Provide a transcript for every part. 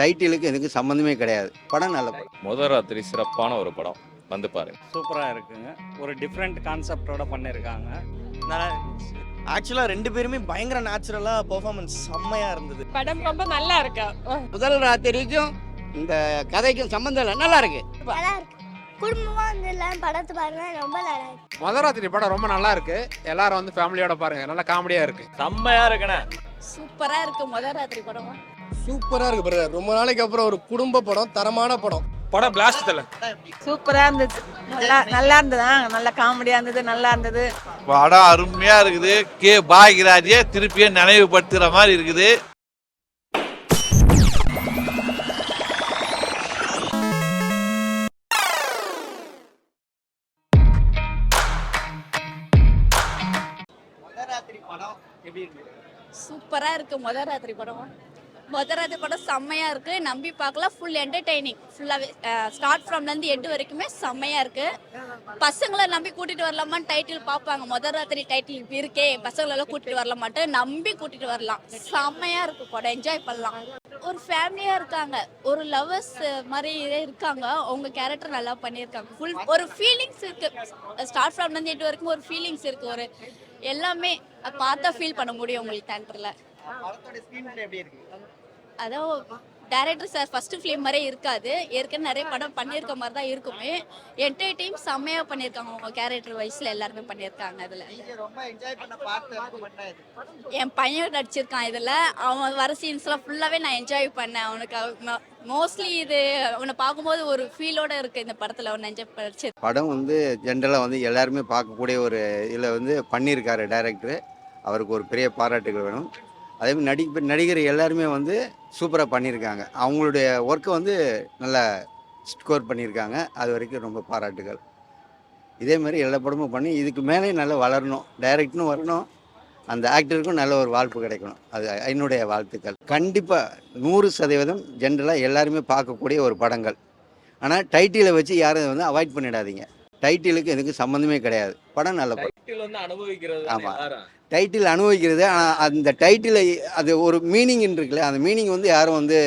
டைட்டிலுக்கு எனக்கு சம்மந்தமே கிடையாது. படம் நல்ல படம். முதல் ராத்திரி சிறப்பான ஒரு படம், வந்து பாருங்க. சூப்பராக இருக்குங்க. ஒரு டிஃப்ரெண்ட் கான்செப்டோட பண்ணியிருக்காங்க. நல்லா இருந்துச்சு. ஆக்சுவலா 2 பேருமே பயங்கர நேச்சுரலா பெர்ஃபார்மன்ஸ் செம்மையா இருந்தது. படம் ரொம்ப நல்லா இருக்கு. முதல் ராத்திரிக்கும் இந்த கதைக்கும் சம்பந்தம் இல்லை, நல்லா இருக்கு. நல்லா இருக்கு. குடும்பமா வந்து எல்லாம் படத்தை பாருங்க, ரொம்ப நல்லா இருக்கு. முதல் ராத்திரி படம் ரொம்ப நல்லா இருக்கு. எல்லாரும் வந்து ஃபேமிலியோட பாருங்க, நல்லா காமெடியா இருக்கு. செம்மையா இருக்குண்ணே. சூப்பரா இருக்கு முதல் ராத்திரி படம். சூப்பரா இருக்கு பிரதர். ரொம்ப நாளைக்கு அப்புறம் ஒரு குடும்ப படம், தரமான படம். படம் பிளாஸ்ட் தல. சூப்பரா இருந்துச்சு. நல்லா இருந்தது. நல்ல காமெடியா இருந்தது, நல்லா இருந்தது. படம் அருமையா இருக்குது. கே பாக்யராஜே திருப்பியும் நினைவுபடுத்துற மாதிரி இருக்குது. சூப்பரா இருக்கு முதல் ராத்திரி படம். முதல் ராத்திரி படம் செம்மையா இருக்கு. நம்பி பார்க்கலாம். Full entertaining. ஃபுல்லாவே ஸ்டார்ட் ஃப்ரம்ல இருந்து எண்டு வரைக்குமே செம்மையா இருக்கு. பசங்களை நம்பி கூட்டிட்டு வரலாமான்னு டைட்டில் பார்ப்பாங்க. முதல் ராத்திரி டைட்டில் இப்படி இருக்கே, பசங்களெல்லாம் கூட்டிட்டு வரலாமான்ட்டு நம்பி கூட்டிட்டு வரலாம். செம்மையா இருக்கு படம். என்ஜாய் பண்ணலாம். ஒரு ஃபேமிலியா இருக்காங்க, ஒரு லவர்ஸ் மாதிரி இருக்காங்க. அவங்க கேரக்டர் நல்லா பண்ணியிருக்காங்க. ஃபுல் ஒரு ஃபீலிங்ஸ் இருக்கு. ஸ்டார்ட் ஃப்ரம்ல இருந்து எண்டு வரைக்கும் ஒரு ஃபீலிங்ஸ் இருக்கு. ஒரு எல்லாமே பார்த்தா ஃபீல் பண்ண முடியும் உங்களுக்கு தேட்டர்ல. அதான் டைரக்டர் சார் ஃபர்ஸ்ட் ஃபிலிம் மாதிரியே இருக்காது. ஏற்கனவே நிறைய படம் பண்ணியிருக்க மாதிரி தான் இருக்குமே. என்டர்டெயின் செம்மையாக பண்ணியிருக்காங்க. அவங்க கேரக்டர் வைஸில் எல்லாருமே பண்ணியிருக்காங்க. அதில் என் பையன் நடிச்சிருக்கான். இதில் அவன் வர சீன்ஸ்லாம் ஃபுல்லாகவே நான் என்ஜாய் பண்ணேன். அவனுக்கு மோஸ்ட்லி இது அவனை பார்க்கும்போது ஒரு ஃபீலோட இருக்குது இந்த படத்தில். அவன் என்ஜாய் படிச்சு படம் வந்து ஜென்ரலாக வந்து எல்லாருமே பார்க்கக்கூடிய ஒரு இதில் வந்து பண்ணியிருக்காரு டைரக்டரு. அவருக்கு ஒரு பெரிய பாராட்டுகள் வேணும். அதே மாதிரி நடிகர் எல்லாருமே வந்து சூப்பராக பண்ணியிருக்காங்க. அவங்களுடைய ஒர்க்கை வந்து நல்லா ஸ்கோர் பண்ணியிருக்காங்க. அது வரைக்கும் ரொம்ப பாராட்டுகள். இதே மாதிரி எல்லா படமும் பண்ணி இதுக்கு மேலே நல்லா வளரணும். டைரக்டரும் வரணும், அந்த ஆக்டருக்கும் நல்ல ஒரு வாய்ப்பு கிடைக்கணும். அது என்னுடைய வாழ்த்துக்கள். கண்டிப்பாக 100% ஜென்ரலாக எல்லாருமே பார்க்கக்கூடிய ஒரு படங்கள். ஆனால் டைட்டிலை வச்சு யாரும் வந்து அவாய்ட் பண்ணிடாதீங்க. டைட்டிலுக்கு எனக்கு சம்மந்தமே கிடையாது. படம் நல்ல படம். ஆமாம், டைட்டில் அனுபவிக்கிறது. ஆனால் அந்த டைட்டிலை அது ஒரு மீனிங் இருக்குல்ல, அந்த மீனிங் வந்து யாரும் வந்து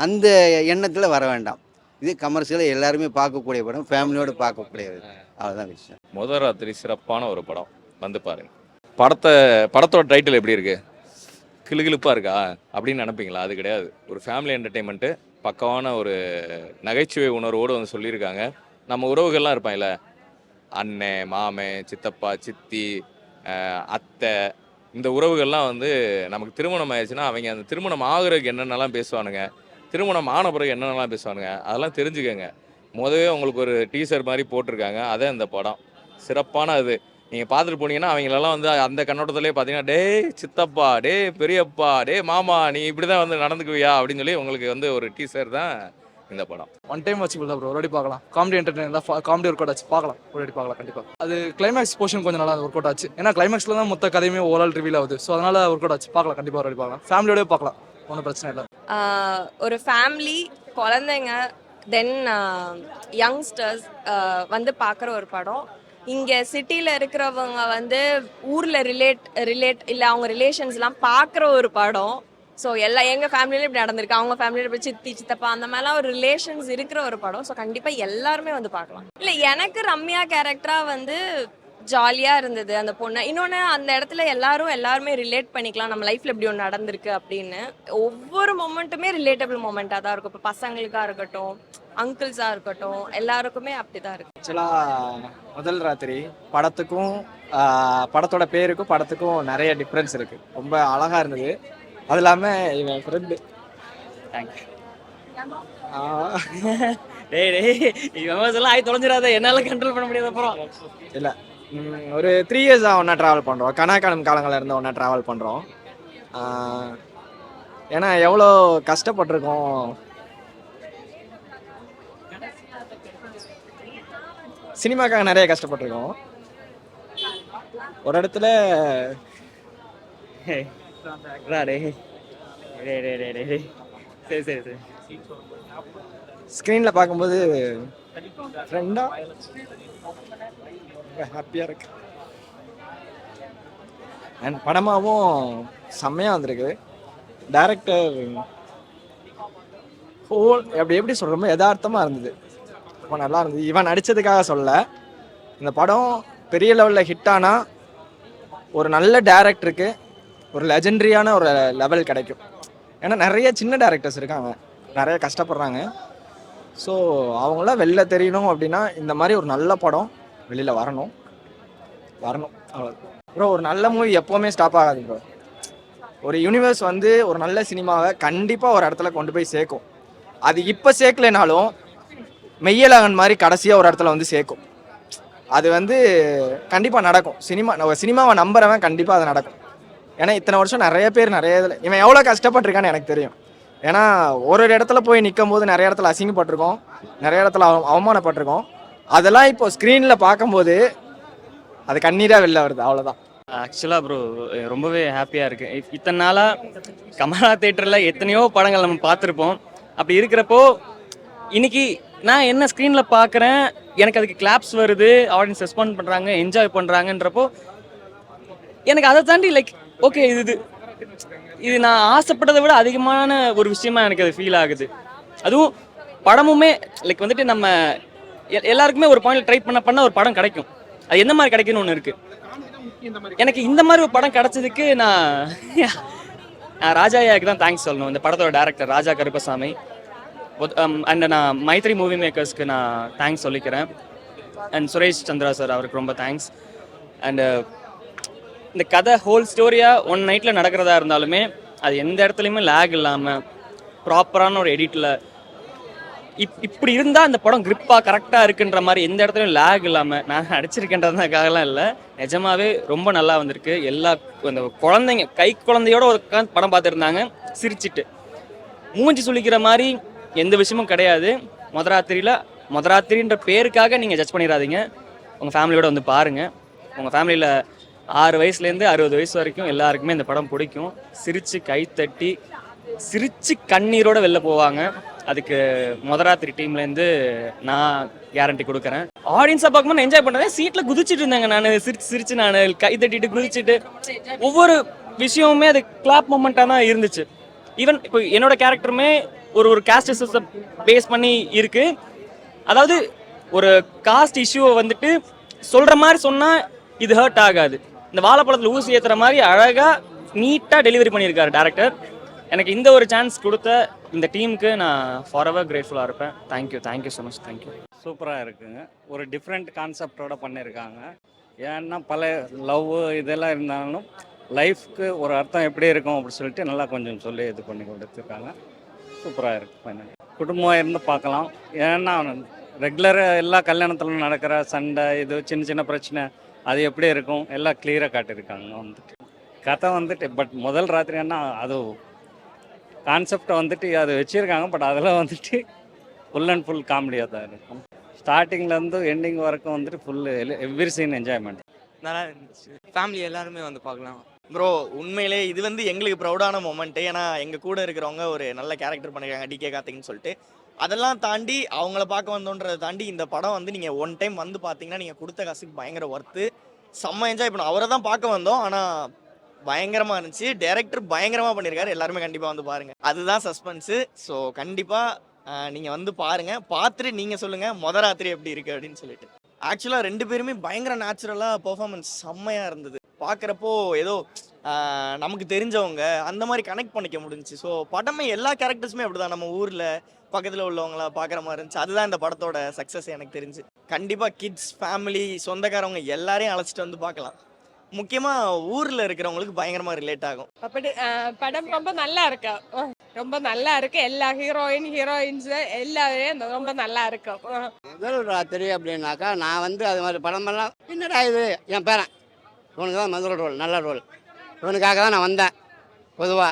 அந்த எண்ணத்தில் வர வேண்டாம். இது கமர்ஷியலாக எல்லாருமே பார்க்கக்கூடிய படம், ஃபேமிலியோடு பார்க்கக்கூடியது. அதுதான் விஷயம். முதல் ராத்திரி சிறப்பான ஒரு படம், வந்து பாருங்க. படத்தோட டைட்டில் எப்படி இருக்கு? கிளுகிளுப்பாக இருக்கா அப்படின்னு நினைப்பீங்களா? அது கிடையாது. ஒரு ஃபேமிலி என்டர்டெயின்மெண்ட்டு, பக்கமான ஒரு நகைச்சுவை உணர்வோடு வந்து சொல்லியிருக்காங்க. நம்ம உறவுகள்லாம் இருப்பாங்கல்ல, அண்ணன், மாமன், சித்தப்பா, சித்தி, அத்தை, இந்த உறவுகள்லாம் வந்து நமக்கு திருமணம் ஆயிடுச்சுன்னா அவங்க அந்த திருமணம் ஆகுறதுக்கு என்னென்னலாம் பேசுவானுங்க, திருமணம் ஆன பிறகு என்னென்னலாம் பேசுவானுங்க, அதெல்லாம் தெரிஞ்சுக்கங்க. முதவே உங்களுக்கு ஒரு டீசர் மாதிரி போட்டிருக்காங்க. அதே அந்த படம் சிறப்பான அது. நீங்கள் பார்த்துட்டு போனீங்கன்னா அவங்களெல்லாம் வந்து அந்த கண்ணோட்டத்திலே பார்த்தீங்கன்னா, டே சித்தப்பா, டே பெரியப்பா, டே மாமா, நீ இப்படி தான் வந்து நடந்துக்குவியா அப்படின்னு சொல்லி உங்களுக்கு வந்து ஒரு டீசர் தான் இந்த படம். ஒன் டைம் வாட்சபிள் தான் ப்ரோ. ஒரு வாட்டி பார்க்கலாம். காமெடி என்டர்டெயின் தான். காமெடி ஒர்க் அவுட் ஆச்சு, பார்க்கலாம். ஒரு வாட்டி பார்க்கலாம் கண்டிப்பாக. அது கிளைமேக்ஸ் போர்ஷன் கொஞ்சம் நல்லா ஒர்க் அவுட் ஆச்சு. ஏன்னா கிளைமேக்ஸில் தான் மொத்த கதையுமே ஓவரால் ரிவீல் ஆகுது. ஸோ அதனால் ஒர்க் அவுட் ஆச்சு. பார்க்கலாம் கண்டிப்பாக. ஒரு வாட்டி பார்க்கலாம். ஃபேமிலியோடய பார்க்கலாம், ஒன்றும் பிரச்சனை இல்லை. ஒரு ஃபேமிலி, குழந்தைங்க, தென் யங்ஸ்டர்ஸ் வந்து பார்க்குற ஒரு படம். இங்கே சிட்டியில் இருக்கிறவங்க வந்து ஊரில் ரிலேட் இல்லை அவங்க ரிலேஷன்ஸ்லாம் பார்க்குற ஒரு படம். ஸோ எங்கள் ஃபேமிலியிலும் இப்படி நடந்திருக்கு, அவங்க ஃபேமிலியில் இப்படி சித்தி சித்தப்பா அந்த மாதிரிலாம் ஒரு ரிலேஷன்ஸ் இருக்கிற ஒரு படம். ஸோ கண்டிப்பாக எல்லாருமே வந்து பார்க்கலாம். இல்லை, எனக்கு ரம்யா கேரக்டராக வந்து ஜாலியாக இருந்தது அந்த பொண்ணு. இன்னொன்று, அந்த இடத்துல எல்லாருமே ரிலேட் பண்ணிக்கலாம், நம்ம லைஃப்பில் இப்படி ஒன்று நடந்திருக்கு அப்படின்னு. ஒவ்வொரு மொமெண்ட்டுமே ரிலேட்டபிள் மொமெண்ட்டாக தான் இருக்கும். இப்போ பசங்களுக்காக இருக்கட்டும், அங்கிள்ஸாக இருக்கட்டும், எல்லாருக்குமே அப்படி தான் இருக்குது. ஆக்சுவலாக முதல் ராத்திரி படத்துக்கும் படத்தோட பேருக்கும் படத்துக்கும் நிறைய டிஃப்ரென்ஸ் இருக்குது. ரொம்ப அழகாக இருந்தது. அது இல்லாமல் இவன் ஃப்ரெண்டு தேங்க்யூ. விமர்சனம் ஆகி தொலைஞ்சிடாத, என்னால் கண்ட்ரோல் பண்ண முடியாது. அப்புறம் இல்லை, ஒரு 3 இயர்ஸாக ஒன்றா ட்ராவல் பண்ணுறோம். கனாக்காலம் காலங்களில் இருந்து ஒன்றா ட்ராவல் பண்ணுறோம். ஏன்னா எவ்வளோ கஷ்டப்பட்டிருக்கோம். சினிமாக்காக நிறைய கஷ்டப்பட்டிருக்கோம். ஒரு இடத்துல சரி ஸ்க்ரீனில் பார்க்கும்போது ஃப்ரெண்டாக ஹாப்பியாக இருக்கு. அண்ட் படமாகவும் செம்மையாக வந்திருக்கு. டைரக்டர் ஹோல் எப்படி சொல்கிறோமோ யதார்த்தமாக இருந்தது, ரொம்ப நல்லா இருந்தது. இவன் நடித்ததுக்காக சொல்ல, இந்த படம் பெரிய லெவலில் ஹிட் ஆனால் ஒரு நல்ல டேரக்டருக்கு ஒரு லெஜெண்டரியான ஒரு லெவல் கிடைக்கும். ஏன்னா நிறைய சின்ன டேரக்டர்ஸ் இருக்காங்க, நிறைய கஷ்டப்படுறாங்க. ஸோ அவங்களாம் வெளில தெரியணும் அப்படின்னா இந்த மாதிரி ஒரு நல்ல படம் வெளியில் வரணும் அவ்வளோ ப்ரோ. ஒரு நல்ல மூவி எப்போவுமே ஸ்டாப் ஆகாது ப்ரோ. ஒரு யூனிவர்ஸ் வந்து ஒரு நல்ல சினிமாவை கண்டிப்பாக ஒரு இடத்துல கொண்டு போய் சேர்க்கும். அது இப்போ சேர்க்கலைனாலும் மெய்யழகன் மாதிரி கடைசியாக ஒரு இடத்துல வந்து சேர்க்கும். அது வந்து கண்டிப்பாக நடக்கும். சினிமாவை நம்புறவன் கண்டிப்பாக அது நடக்கும். ஏன்னா இத்தனை வருஷம் நிறைய பேர் நிறைய இதில் இவன் எவ்வளோ கஷ்டப்பட்டிருக்கான்னு எனக்கு தெரியும். ஏன்னா ஒரு இடத்துல போய் நிற்கும் போது நிறைய இடத்துல அசிங்கப்பட்டிருக்கோம், நிறைய இடத்துல அவமானப்பட்டிருக்கோம். அதெல்லாம் இப்போ ஸ்க்ரீனில் பார்க்கும்போது அது கண்ணீராக வெளில வருது, அவ்வளோதான். ஆக்சுவலாக ப்ரோ ரொம்பவே ஹாப்பியாக இருக்குது. இத்தனை நாளாக கமலா தேட்டரில் எத்தனையோ படங்கள் நம்ம பார்த்துருப்போம். அப்படி இருக்கிறப்போ இன்னைக்கு நான் என்ன ஸ்க்ரீனில் பார்க்குறேன், எனக்கு அதுக்கு கிளாப்ஸ் வருது, ஆடியன்ஸ் ரெஸ்பாண்ட் பண்ணுறாங்க, என்ஜாய் பண்ணுறாங்கன்றப்போ எனக்கு அதை தாண்டி லைக் ஓகே இது நான் ஆசைப்பட்டதை விட அதிகமான ஒரு விஷயமா எனக்கு அது ஃபீல் ஆகுது. அதுவும் படமுமே லைக் வந்துட்டு நம்ம எல்லாருக்குமே ஒரு பாயிண்ட்ல ட்ரை பண்ண ஒரு படம் கிடைக்கும். அது எந்த மாதிரி கிடைக்குன்னு ஒன்று இருக்கு. எனக்கு இந்த மாதிரி ஒரு படம் கிடைச்சதுக்கு நான் ராஜாயாவுக்கு தான் தேங்க்ஸ் சொல்லணும். இந்த படத்தோட டேரக்டர் ராஜா கருப்பசாமி அண்ட் நான் மைத்ரி மூவி மேக்கர்ஸ்க்கு நான் தேங்க்ஸ் சொல்லிக்கிறேன். அண்ட் சுரேஷ் சந்திரா சார், அவருக்கு ரொம்ப தேங்க்ஸ். அண்டு இந்த கதை ஹோல் ஸ்டோரியாக ஒன் நைட்டில் நடக்கிறதா இருந்தாலுமே அது எந்த இடத்துலையுமே லேக் இல்லாமல் ப்ராப்பரான ஒரு எடிட்டில் இப்படி இருந்தால் அந்த படம் கிரிப்பாக கரெக்டாக இருக்குன்ற மாதிரி எந்த இடத்துலையும் லேக் இல்லாமல் நான் நடிச்சிருக்கேன்றதுக்காகலாம் இல்லை, நிஜமாவே ரொம்ப நல்லா வந்திருக்கு. எல்லா அந்த குழந்தைங்க குழந்தையோட ஒரு படம் பார்த்துருந்தாங்க, சிரிச்சிட்டு மூஞ்சி சுளிக்கிற மாதிரி எந்த விஷயமும் கிடையாது. முதராத்திரின்ற பேருக்காக நீங்கள் ஜட்ஜ் பண்ணிடாதீங்க. உங்கள் ஃபேமிலியோட வந்து பாருங்கள். உங்கள் ஃபேமிலியில் 6 வயசுலேருந்து 60 வயசு வரைக்கும் எல்லாருக்குமே இந்த படம் பிடிக்கும். சிரித்து கைத்தட்டி சிரித்து கண்ணீரோடு வெளில போவாங்க. அதுக்கு முதராத்திரி டீம்லேருந்து நான் கேரண்டி கொடுக்குறேன். ஆடியன்ஸை பார்க்கும்போது என்ஜாய் பண்ணுறேன். சீட்டில் குதிச்சுட்டு இருந்தாங்க, நான் சிரிச்சு நான் கை தட்டிட்டு குதிச்சுட்டு ஒவ்வொரு விஷயமுமே அது கிளாப் மூமெண்ட்டாக தான் இருந்துச்சு. ஈவன் இப்போ என்னோட கேரக்டருமே ஒரு காஸ்ட் சிஸ்டத்தை பேஸ் பண்ணி இருக்குது. அதாவது ஒரு காஸ்ட் இஷ்யூவை வந்துட்டு சொல்கிற மாதிரி சொன்னால் இது ஹர்ட் ஆகாது. இந்த வாழைப்பழத்தில் ஊசி ஏற்றுற மாதிரி அழகாக நீட்டாக டெலிவரி பண்ணியிருக்காரு டேரக்டர். எனக்கு இந்த ஒரு சான்ஸ் கொடுத்த இந்த டீமுக்கு நான் ஃபாரெவர் கிரேட்ஃபுல்லாக இருப்பேன். Thank you so much. தேங்க்யூ. சூப்பராக இருக்குங்க. ஒரு டிஃப்ரெண்ட் கான்செப்டோட பண்ணியிருக்காங்க. ஏன்னா பல லவ் இதெல்லாம் இருந்தாலும் லைஃப்க்கு ஒரு அர்த்தம் எப்படி இருக்கும் அப்படின்னு சொல்லிட்டு நல்லா கொஞ்சம் சொல்லி இது பண்ணி கொடுத்துருக்காங்க. சூப்பராக இருக்குது. குடும்பமாக இருந்து பார்க்கலாம். ஏன்னா ரெகுலராக எல்லா கல்யாணத்தில் நடக்கிற சண்டை, இது சின்ன சின்ன பிரச்சனை, அது எப்படி இருக்கும் எல்லாம் கிளியராக காட்டியிருக்காங்க. வந்துட்டு கதை வந்துட்டு பட் முதல் ராத்திரின்னா அது கான்செப்டை வந்துட்டு அது வச்சுருக்காங்க. பட் அதில் வந்துட்டு ஃபுல் அண்ட் ஃபுல் காமெடியாக தான் இருக்கும். ஸ்டார்டிங்லேருந்து எண்டிங் வரைக்கும் வந்துட்டு எவ்ரி சீன் என்ஜாய்மெண்ட் நல்லா இருந்துச்சு. ஃபேமிலி எல்லாருமே வந்து பார்க்கலாம். ப்ரோ உண்மையிலே இது வந்து எங்களுக்கு ப்ரௌடான மொமெண்ட்டு. ஏன்னா எங்கள் கூட இருக்கிறவங்க ஒரு நல்ல கேரக்டர் பண்ணியிருக்காங்க, டிகே கார்த்திக்னு சொல்லிட்டு. அதெல்லாம் தாண்டி அவங்கள பார்க்க வந்தோன்றதை தாண்டி இந்த படம் வந்து நீங்கள் ஒன் டைம் வந்து பார்த்தீங்கன்னா நீங்கள் கொடுத்த காசுக்கு பயங்கர ஒர்த்து, செம்ம என்ஜாய் பண்ணும். அவரை தான் பார்க்க வந்தோம், ஆனால் பயங்கரமாக இருந்துச்சு. டைரக்டர் பயங்கரமாக பண்ணியிருக்காரு. எல்லாருமே கண்டிப்பாக வந்து பாருங்கள், அதுதான் சஸ்பென்ஸு. ஸோ கண்டிப்பாக நீங்கள் வந்து பாருங்கள், பார்த்துட்டு நீங்கள் சொல்லுங்கள் முதராத்திரி எப்படி இருக்குது அப்படின்னு சொல்லிட்டு. ஆக்சுவலாக 2 பேருமே பயங்கர நேச்சுரலாக பெர்ஃபார்மன்ஸ் செம்மையாக இருந்தது. பார்க்குறப்போ ஏதோ நமக்கு தெரிஞ்சவங்க அந்த மாதிரி கனெக்ட் பண்ணிக்க முடிஞ்சிச்சு. ஸோ படமே எல்லா கேரக்டர்ஸுமே அப்படி தான் நம்ம ஊரில் பக்கத்தில் உள்ளவங்கள பார்க்குற மாதிரி இருந்துச்சு. அதுதான் இந்த படத்தோட சக்ஸஸ் எனக்கு தெரிஞ்சு. கண்டிப்பாக கிட்ஸ், ஃபேமிலி, சொந்தக்காரவங்க எல்லாரையும் அழைச்சிட்டு வந்து பார்க்கலாம். முக்கியமாக ஊரில் இருக்கிறவங்களுக்கு பயங்கரமாக ரிலேட் ஆகும். அப்படி படம் ரொம்ப நல்லா இருக்கு, ரொம்ப நல்லா இருக்கு. எல்லா ஹீரோயின்ஸ் எல்லாரும் ரொம்ப நல்லா இருக்கும். முதல் ராத்திரி அப்படின்னாக்கா நான் வந்து அது மாதிரி படமெல்லாம் என்னடா இது என் பேரன் இவனுக்கு தான் முதல் ரோல், நல்ல ரோல், இவனுக்காக தான் நான் வந்தேன். பொதுவாக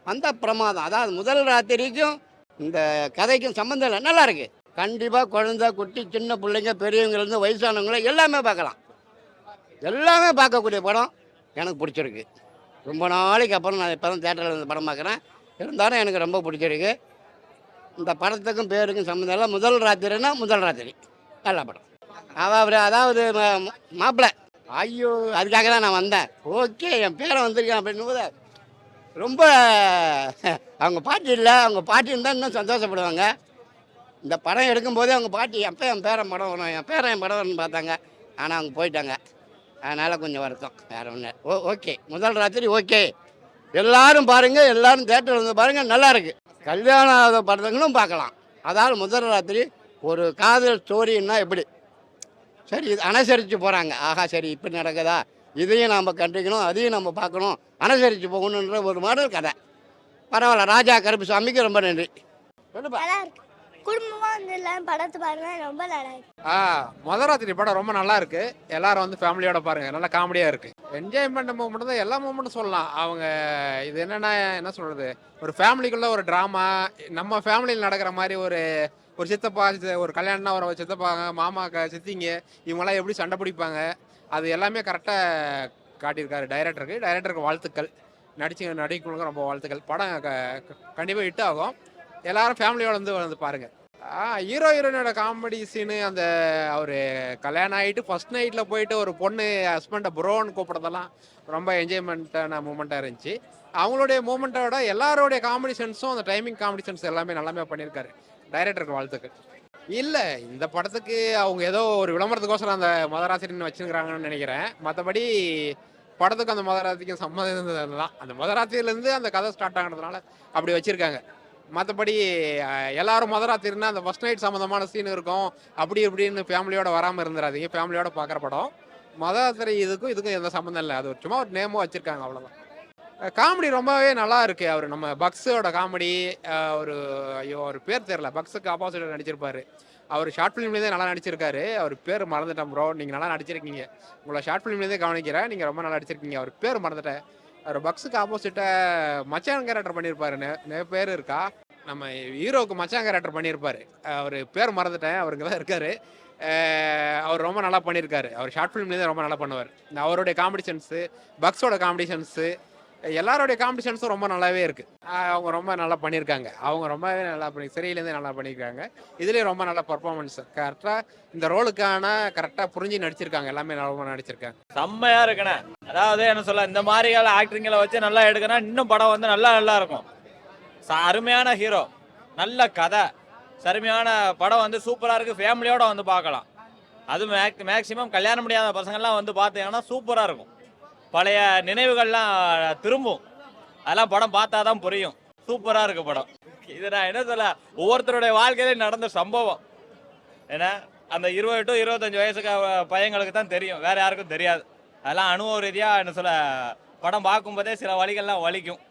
வந்த பிரமாதம். அதாவது முதல் ராத்திரிக்கும் இந்த கதைக்கும் சம்மந்தம் இல்லை, நல்லா இருக்கு. கண்டிப்பாக குழந்தை குட்டி சின்ன பிள்ளைங்க பெரியவங்கலேருந்து வயசானவங்கள எல்லாமே பார்க்கலாம். எல்லாமே பார்க்கக்கூடிய படம் எனக்கு பிடிச்சிருக்கு. ரொம்ப நாளைக்கு அப்புறம் நான் இப்போ தான் தேட்டரில் இருந்து படம் பார்க்குறேன். இருந்தாலும் எனக்கு ரொம்ப பிடிச்சிருக்கு. இந்த படத்துக்கும் பேருக்கும் சம்மந்தம் இல்லை. முதல் ராத்திரினா முதல் ராத்திரி நல்ல படம். அதாவது மாப்பிள்ளை ஐயோ அதுக்காக தான் நான் வந்தேன். ஓகே என் பேரை வந்திருக்கேன் அப்படின்னு போது ரொம்ப அவங்க பாட்டி இல்லை, அவங்க பாட்டி இருந்தால் இன்னும் சந்தோஷப்படுவாங்க. இந்த படம் எடுக்கும்போதே அவங்க பாட்டி எப்போ என் பேரன் படம் வரும், என் பேரன் என் படம் வரும்னு பார்த்தாங்க. ஆனால் அவங்க போயிட்டாங்க. அதனால் கொஞ்சம் வருத்தம், வேறு ஒன்று. ஓகே, முதல் ராத்திரி ஓகே. எல்லாரும் பாருங்கள், எல்லாரும் தேட்டரில் வந்து பாருங்கள், நல்லா இருக்குது. கல்யாணம் ஆகாத படத்துங்களும் பார்க்கலாம். அதாவது முதல் ராத்திரி ஒரு காதல் ஸ்டோரின்னா எப்படி சரி இது அனுசரித்து போகிறாங்க. ஆஹா சரி இப்படி நடக்குதா, இதையும் நாம் கண்டிக்கணும், அதையும் நம்ம பார்க்கணும், அனுசரித்து போகணுன்ற ஒரு மாடல் கதை. பரவாயில்ல. ராஜா கருப்புசாமிக்கு ரொம்ப நன்றி. சொல்லுப்பா. நல்லா இருக்கு. குடும்பமா வந்து எல்லாம் படத்தை பாருங்க, ரொம்ப நல்லா இருக்கு. மதராத்திரி படம் ரொம்ப நல்லா இருக்கு. எல்லாரும் வந்து ஃபேமிலியோட பாருங்க, நல்லா காமெடியா இருக்கு. என்ஜாய்மெண்ட் மூமெண்ட் தான், எல்லா மூமெண்ட்டும் சொல்லலாம். அவங்க இது என்னன்னா என்ன சொல்றது, ஒரு ஃபேமிலிக்குள்ள ஒரு ட்ராமா, நம்ம ஃபேமிலியில் நடக்கிற மாதிரி ஒரு சித்தப்பா ஒரு கல்யாணம்னா ஒரு சித்தப்பாங்க, மாமா சித்திங்க, இவங்கெல்லாம் எப்படி சண்டை பிடிப்பாங்க, அது எல்லாமே கரெக்டாக காட்டியிருக்காரு டைரக்டருக்கு வாழ்த்துக்கள். நடிக்கிறவங்களுக்கு ரொம்ப வாழ்த்துக்கள். படம் கண்டிப்பாக ஹிட் ஆகும். எல்லாரும் ஃபேமிலியோட வந்து பாருங்க. ஹீரோ ஹீரோயினோட காமெடி சீனு, அந்த அவர் கல்யாணம் ஆகிட்டு ஃபர்ஸ்ட் நைட்டில் போயிட்டு ஒரு பொண்ணு ஹஸ்பண்டை ப்ரோன்னு கூப்பிட்றதெல்லாம் ரொம்ப என்ஜாய்மெண்ட்டான மூமெண்ட்டாக இருந்துச்சு. அவங்களுடைய மூமெண்ட்டோட எல்லாரோடைய காமெடி சென்ஸும், அந்த டைமிங் காமெடி சென்ஸ் எல்லாமே நல்லாமே பண்ணியிருக்காரு. டைரக்டருக்கு வாழ்த்துக்கள். இல்லை, இந்த படத்துக்கு அவங்க ஏதோ ஒரு விளம்பரத்துக்கோசரம் அந்த மதராத்திரின்னு வச்சுருக்கிறாங்கன்னு நினைக்கிறேன். மற்றபடி படத்துக்கு அந்த மதராத்திரிக்கும் சம்மதம் இருந்தது தான். அந்த மதராத்திரியிலேருந்து அந்த கதை ஸ்டார்ட் ஆகிறதுனால அப்படி வச்சுருக்காங்க. மற்றபடி எல்லாரும் மதராத்திரின்னா அந்த ஃபர்ஸ்ட் நைட் சம்மந்தமான சீன் இருக்கும், அப்படி இப்படின்னு ஃபேமிலியோட வராமல் இருந்துடாதீங்க. ஃபேமிலியோட பார்க்குற படம். மதராத்திரி இதுக்கும் எந்த சம்மந்தம் இல்லை. அது ஒரு சும்மா ஒரு நேமும் வச்சுருக்காங்க, அவ்வளோதான். காமெடி ரொம்பவே நல்லா இருக்கு. அவர் நம்ம பக்ஸோட காமெடி, அவர் பேர் தெரில, பக்ஸுக்கு ஆப்போசிட்டாக நடிச்சிருப்பாரு. அவர் ஷார்ட் ஃபிலிம்லேருந்தே நல்லா நடிச்சிருக்காரு. அவர் பேர் மறந்துட்டேன் ப்ரோ. நீங்கள் நல்லா நடிச்சிருக்கீங்க, உங்களை ஷார்ட் ஃபிலிம்லேருந்தே கவனிக்கிறேன். நீங்கள் ரொம்ப நல்லா நடிச்சிருக்கீங்க. அவர் பேர் மறந்துட்டேன். அவர் பக்ஸுக்கு ஆப்போசிட்டாக மச்சான் கேரக்டர் பண்ணியிருப்பாரு. பேர் இருக்கா, நம்ம ஹீரோவுக்கு மச்சான் கேரக்டர் பண்ணியிருப்பாரு. அவர் பேர் மறந்துட்டேன். அவருக்கு தான் இருக்காரு. அவர் ரொம்ப நல்லா பண்ணியிருக்காரு. அவர் ஷார்ட் ஃபிலிம்லேருந்தே ரொம்ப நல்லா பண்ணுவார். அவருடைய காமெடி சென்ஸு, பக்ஸோட காமெடி சென்ஸு, எல்லாரோடைய காம்படிஷன்ஸும் ரொம்ப நல்லாவே இருக்குது. அவங்க ரொம்ப நல்லா பண்ணியிருக்காங்க. அவங்க ரொம்பவே நல்லா சிறையிலேருந்தே நல்லா பண்ணியிருக்காங்க. இதுலேயும் ரொம்ப நல்ல பர்ஃபார்மன்ஸ். கரெக்டாக இந்த ரோலுக்கான கரெக்டாக புரிஞ்சு நடிச்சிருக்காங்க. எல்லாமே நல்லா நடிச்சிருக்காங்க. செம்மையாக இருக்குண்ணே. அதாவது என்ன சொல்ல, இந்த மாதிரியான ஆக்டிங்களை வச்சு நல்லா எடுக்கணும், இன்னும் படம் வந்து நல்லா இருக்கும். அருமையான ஹீரோ, நல்ல கதை, அருமையான படம் வந்து சூப்பராக இருக்குது. ஃபேமிலியோடு வந்து பார்க்கலாம். அது மேக்ஸிமம் கல்யாணம் முடியாத பசங்கள்லாம் வந்து பார்த்தீங்கன்னா சூப்பராக இருக்கும். பழைய நினைவுகள்லாம் திரும்பும். அதெல்லாம் படம் பார்த்தா தான் புரியும். சூப்பராக இருக்குது படம். இது நான் என்ன சொல்ல, ஒவ்வொருத்தருடைய வாழ்க்கையிலே நடந்த சம்பவம். ஏன்னா அந்த 20 to 25 வயசுக்கு பையங்களுக்கு தான் தெரியும், வேறு யாருக்கும் தெரியாது. அதெல்லாம் அனுபவ ரீதியாக என்ன சொல்ல, படம் பார்க்கும்போதே சில வழிகள்லாம் வலிக்கும்.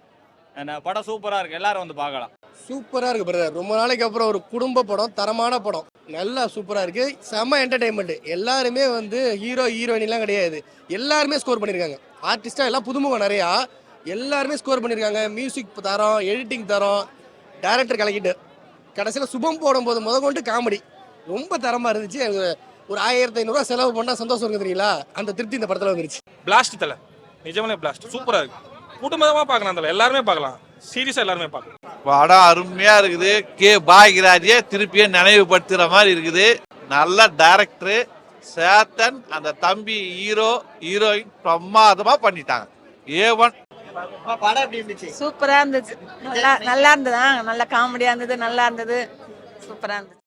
என்ன படம் சூப்பராக இருக்குது, எல்லாரும் வந்து பார்க்கலாம். சூப்பராக இருக்குது பிரதர். ரொம்ப நாளைக்கு அப்புறம் ஒரு குடும்ப படம், தரமான படம், நல்லா சூப்பராக இருக்குது. செம்ம என்டர்டைன்மெண்ட். எல்லாருமே வந்து ஹீரோ ஹீரோயின்லாம் கிடையாது, எல்லாருமே ஸ்கோர் பண்ணியிருக்காங்க. ஆர்டிஸ்டாக எல்லாம் புதுமுகம் நிறையா, எல்லாருமே ஸ்கோர் பண்ணியிருக்காங்க. மியூசிக் தரம், எடிட்டிங் தரம், டைரக்டர் கலக்கிட்டு கடைசியில் சுபம் போடும்போது முதற்கொண்டு காமெடி ரொம்ப தரமாக இருந்துச்சு. ஒரு 1500 செலவு பண்ணால் சந்தோஷம் இருக்குது தெரியுங்களா, அந்த திருப்தி இந்த படத்தில் வந்துருச்சு. பிளாஸ்ட் தலை, நிஜமாலே பிளாஸ்ட் சூப்பராக இருக்குது. குடும்பமாக பார்க்கலாம் தலை, எல்லாருமே பார்க்கலாம். சீரியஸாக எல்லாருமே பார்க்கலாம். படம் அருமையாக இருக்குது. பாக்யராஜே திருப்பியே நினைவுபடுத்துகிற மாதிரி இருக்குது. நல்ல டைரக்டரு சேத்தன், அந்த தம்பி ஹீரோ ஹீரோயின் பிரமாதமாக பண்ணிட்டாங்க. A1 படம் எப்படி இருந்துச்சு? சூப்பராக இருந்துச்சு. நல்லா இருந்ததா, நல்ல காமெடியாக இருந்தது, நல்லா இருந்தது, சூப்பராக இருந்துச்சு.